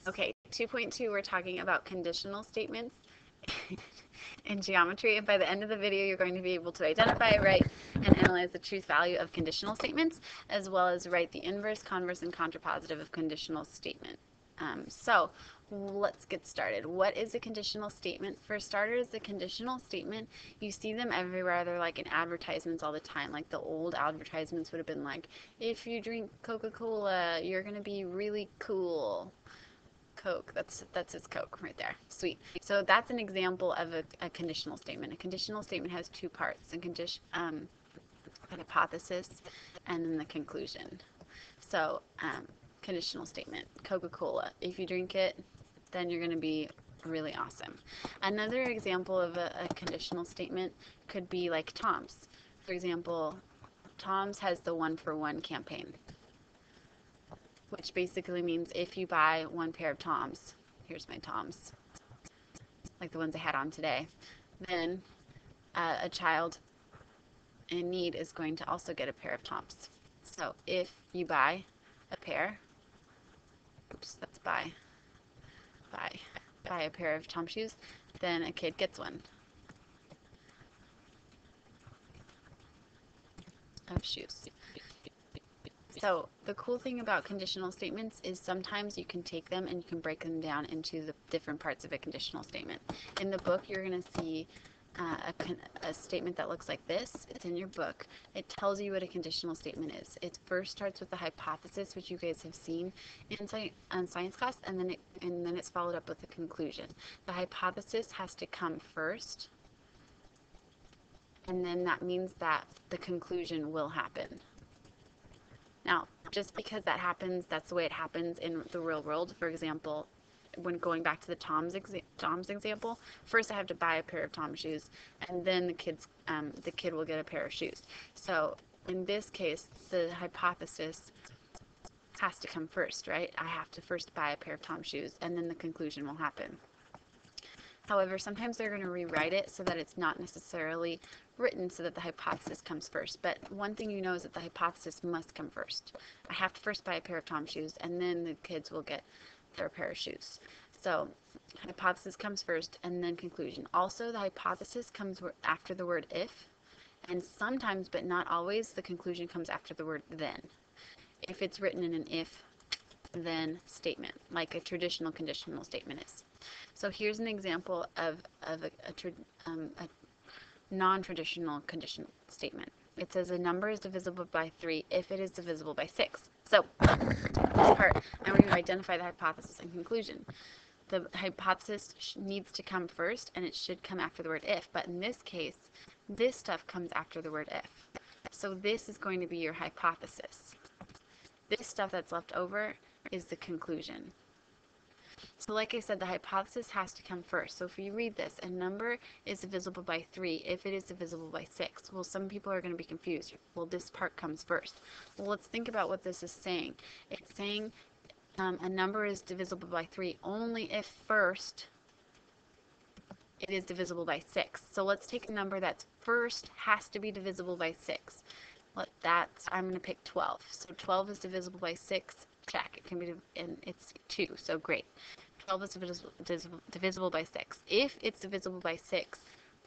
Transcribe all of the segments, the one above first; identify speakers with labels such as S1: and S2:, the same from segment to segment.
S1: Okay, 2.2, we're talking about conditional statements in geometry, and by the end of the video, you're going to be able to identify, write, and analyze the truth value of conditional statements, as well as write the inverse, converse, and contrapositive of conditional statement. So let's get started. What is a conditional statement? For starters, the conditional statement, you see them everywhere. They're like in advertisements all the time. Like the old advertisements would have been like, if you drink Coca-Cola, you're going to be really cool. Coke, that's its Coke right there. Sweet. So that's an example of a conditional statement. A conditional statement has two parts, an hypothesis and then the conclusion. So conditional statement, Coca-Cola. If you drink it, then you're going to be really awesome. Another example of a conditional statement could be like Tom's. For example, Tom's has the 1-for-1 campaign, which basically means if you buy one pair of Toms, here's my Toms, like the ones I had on today, then a child in need is going to also get a pair of Toms. So if you buy a pair, oops, that's buy a pair of Tom shoes, then a kid gets one of shoes. So the cool thing about conditional statements is sometimes you can take them and you can break them down into the different parts of a conditional statement. In the book, you're going to see a statement that looks like this. It's in your book. It tells you what a conditional statement is. It first starts with the hypothesis, which you guys have seen in science class, and then it's followed up with the conclusion. The hypothesis has to come first, and then that means that the conclusion will happen. Now, just because that happens, that's the way it happens in the real world. For example, when going back to the Tom's example, first I have to buy a pair of Tom shoes, and then the kid will get a pair of shoes. So in this case, the hypothesis has to come first, right? I have to first buy a pair of Tom shoes, and then the conclusion will happen. However, sometimes they're going to rewrite it so that it's not necessarily written so that the hypothesis comes first. But one thing you know is that the hypothesis must come first. I have to first buy a pair of Tom shoes, and then the kids will get their pair of shoes. So hypothesis comes first, and then conclusion. Also, the hypothesis comes after the word if, and sometimes, but not always, the conclusion comes after the word then. If it's written in an if-then statement, like a traditional conditional statement is. So here's an example of a non-traditional conditional statement. It says a number is divisible by 3 if it is divisible by 6. So this part, I'm going to identify the hypothesis and conclusion. The hypothesis needs to come first, and it should come after the word if. But in this case, this stuff comes after the word if. So this is going to be your hypothesis. This stuff that's left over is the conclusion. So like I said, the hypothesis has to come first. So if you read this, a number is divisible by 3 if it is divisible by 6. Well, some people are going to be confused. Well, this part comes first. Well, let's think about what this is saying. It's saying a number is divisible by 3 only if first it is divisible by 6. So let's take a number that's first has to be divisible by 6. I'm going to pick 12. So 12 is divisible by 6. Check. It can be, and it's 2, so great. 12 is divisible by 6. If it's divisible by 6,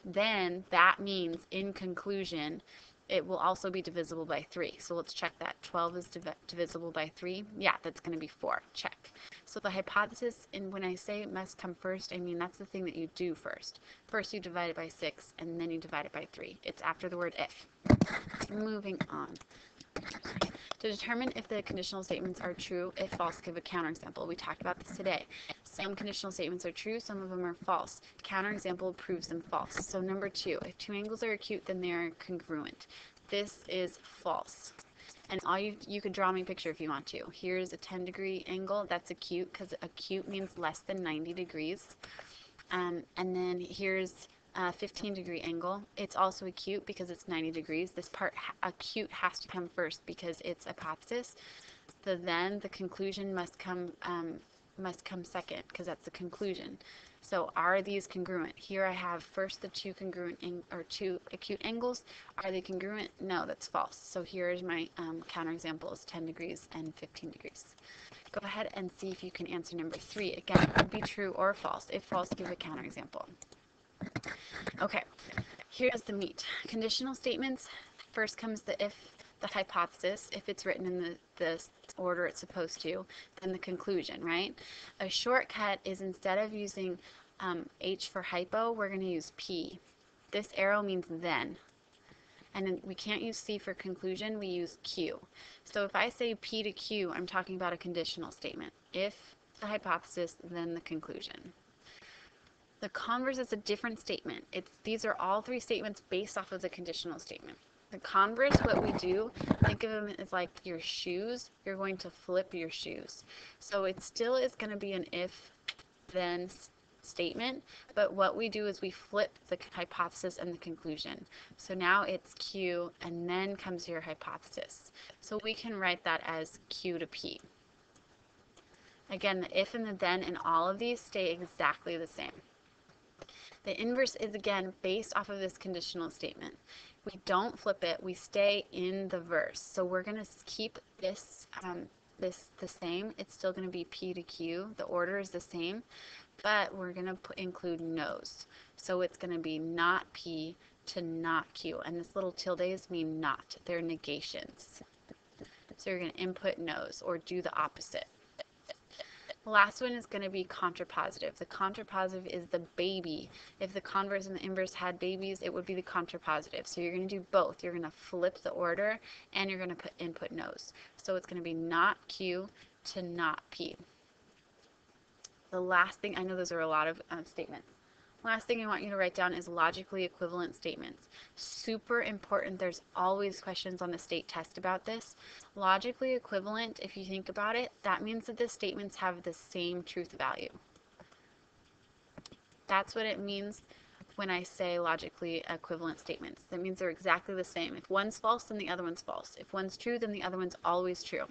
S1: then that means, in conclusion, it will also be divisible by 3. So let's check that. 12 is divisible by 3. Yeah, that's going to be 4. Check. So the hypothesis, and when I say it must come first, I mean that's the thing that you do first. First you divide it by 6, and then you divide it by 3. It's after the word if. Moving on. To determine if the conditional statements are true, if false, give a counterexample. We talked about this today. Some conditional statements are true, some of them are false. Counterexample proves them false. So number 2, if two angles are acute, then they are congruent. This is false. And you could draw me a picture if you want to. Here's a 10-degree angle. That's acute because acute means less than 90 degrees. And then here's a 15-degree angle. It's also acute because it's 90 degrees. This part acute has to come first because it's hypothesis. The conclusion must come second because that's the conclusion. So are these congruent? Here I have first the two acute angles. Are they congruent? No, that's false. So here's my counterexample is 10 degrees and 15 degrees. Go ahead and see if you can answer number 3. Again, it could be true or false. If false, give a counterexample. Okay, here's the meat. Conditional statements. First comes the if, the hypothesis, if it's written in the order it's supposed to, then the conclusion, right? A shortcut is instead of using H for hypo, we're going to use P. This arrow means then. And then we can't use C for conclusion, we use Q. So if I say P to Q, I'm talking about a conditional statement. If the hypothesis, then the conclusion. The converse is a different statement. These are all 3 statements based off of the conditional statement. The converse, what we do, think of them as like your shoes. You're going to flip your shoes. So it still is going to be an if, then statement, but what we do is we flip the hypothesis and the conclusion. So now it's Q and then comes your hypothesis. So we can write that as Q to P. Again, the if and the then in all of these stay exactly the same. The inverse is again based off of this conditional statement. We don't flip it, we stay in the verse. So we're going to keep this the same. It's still going to be P to Q. The order is the same, but we're going to include no's. So it's going to be not P to not Q. And this little tildes mean not. They're negations. So you're going to input no's or do the opposite. The last one is going to be contrapositive. The contrapositive is the baby. If the converse and the inverse had babies, it would be the contrapositive. So you're going to do both. You're going to flip the order and you're going to put input no's. So it's going to be not Q to not P. The last thing, I know those are a lot of statements. Last thing I want you to write down is logically equivalent statements. Super important. There's always questions on the state test about this. Logically equivalent, if you think about it, that means that the statements have the same truth value. That's what it means when I say logically equivalent statements. That means they're exactly the same. If one's false, then the other one's false. If one's true, then the other one's always true.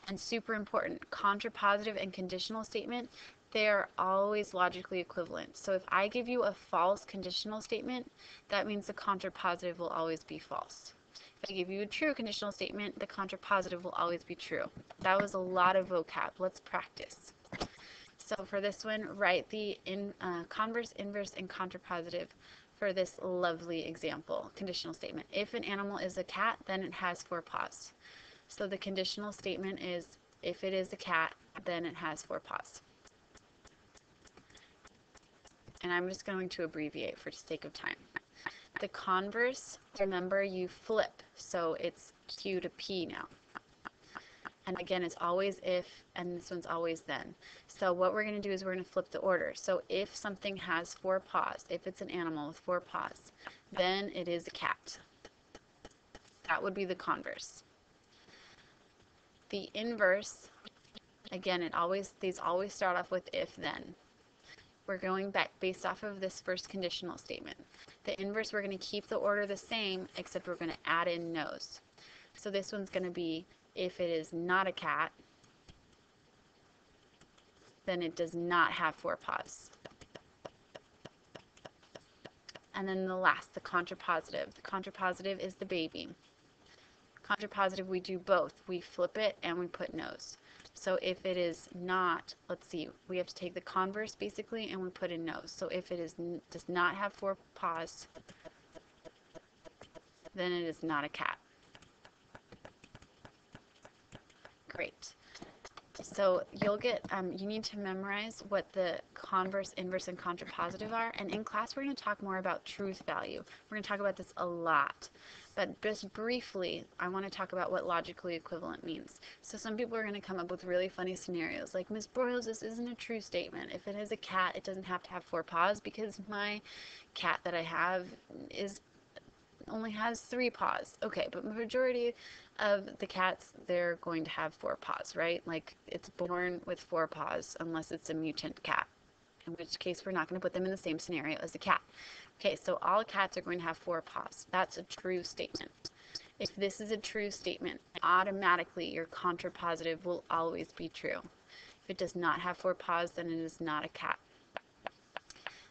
S1: And super important, contrapositive and conditional statement, they are always logically equivalent. So if I give you a false conditional statement, that means the contrapositive will always be false. If I give you a true conditional statement, the contrapositive will always be true. That was a lot of vocab. Let's practice. So for this one, write the converse, inverse, and contrapositive for this lovely example. Conditional statement. If an animal is a cat, then it has 4 paws. So the conditional statement is, if it is a cat, then it has 4 paws. And I'm just going to abbreviate for the sake of time. The converse, remember you flip, so it's Q to P now. And again, it's always if, and this one's always then. So what we're going to do is we're going to flip the order. So if something has 4 paws, if it's an animal with 4 paws, then it is a cat. That would be the converse. The inverse, again, these always start off with if, then. We're going back based off of this first conditional statement. The inverse, we're going to keep the order the same, except we're going to add in no's. So this one's going to be, if it is not a cat, then it does not have 4 paws. And then the last, the contrapositive. The contrapositive is the baby. Contrapositive, we do both. We flip it and we put no's. So if it is not, let's see, we have to take the converse basically and we put in no's. So if it does not have 4 paws, then it is not a cat. Great. So you'll get, you need to memorize what the converse, inverse, and contrapositive are. And in class, we're going to talk more about truth value. We're going to talk about this a lot. But just briefly, I want to talk about what logically equivalent means. So some people are going to come up with really funny scenarios, like, Ms. Broyles, this isn't a true statement. If it is a cat, it doesn't have to have 4 paws because my cat that I have only has 3 paws. Okay, but the majority of the cats, they're going to have 4 paws, right? Like, it's born with 4 paws unless it's a mutant cat, in which case we're not going to put them in the same scenario as the cat. Okay, so all cats are going to have 4 paws. That's a true statement. If this is a true statement, automatically your contrapositive will always be true. If it does not have 4 paws, then it is not a cat.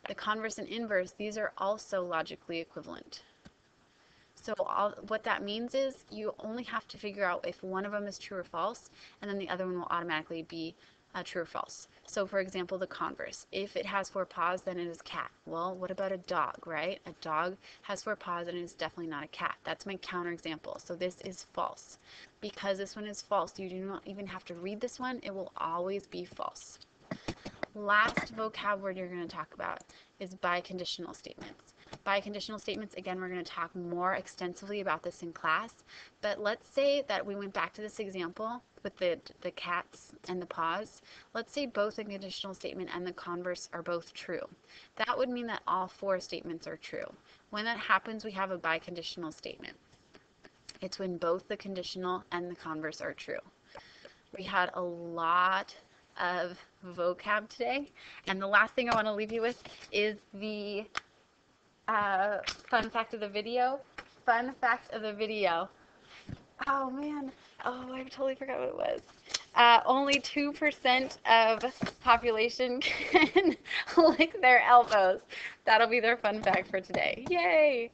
S1: The converse and inverse, these are also logically equivalent. So what that means is you only have to figure out if one of them is true or false, and then the other one will automatically be true or false. So for example, the converse. If it has 4 paws, then it is cat. Well, what about a dog, right? A dog has 4 paws and it is definitely not a cat. That's my counterexample. So this is false. Because this one is false, you do not even have to read this one. It will always be false. Last vocab word you're going to talk about is biconditional statements. Biconditional statements, again, we're going to talk more extensively about this in class, but let's say that we went back to this example with the cats and the paws. Let's say both the conditional statement and the converse are both true. That would mean that all 4 statements are true. When that happens, we have a biconditional statement. It's when both the conditional and the converse are true. We had a lot of vocab today, and the last thing I want to leave you with is the fun fact of the video. Fun fact of the video. Oh man, oh, I totally forgot what it was. Only 2% of population can lick their elbows. That'll be their fun fact for today. Yay!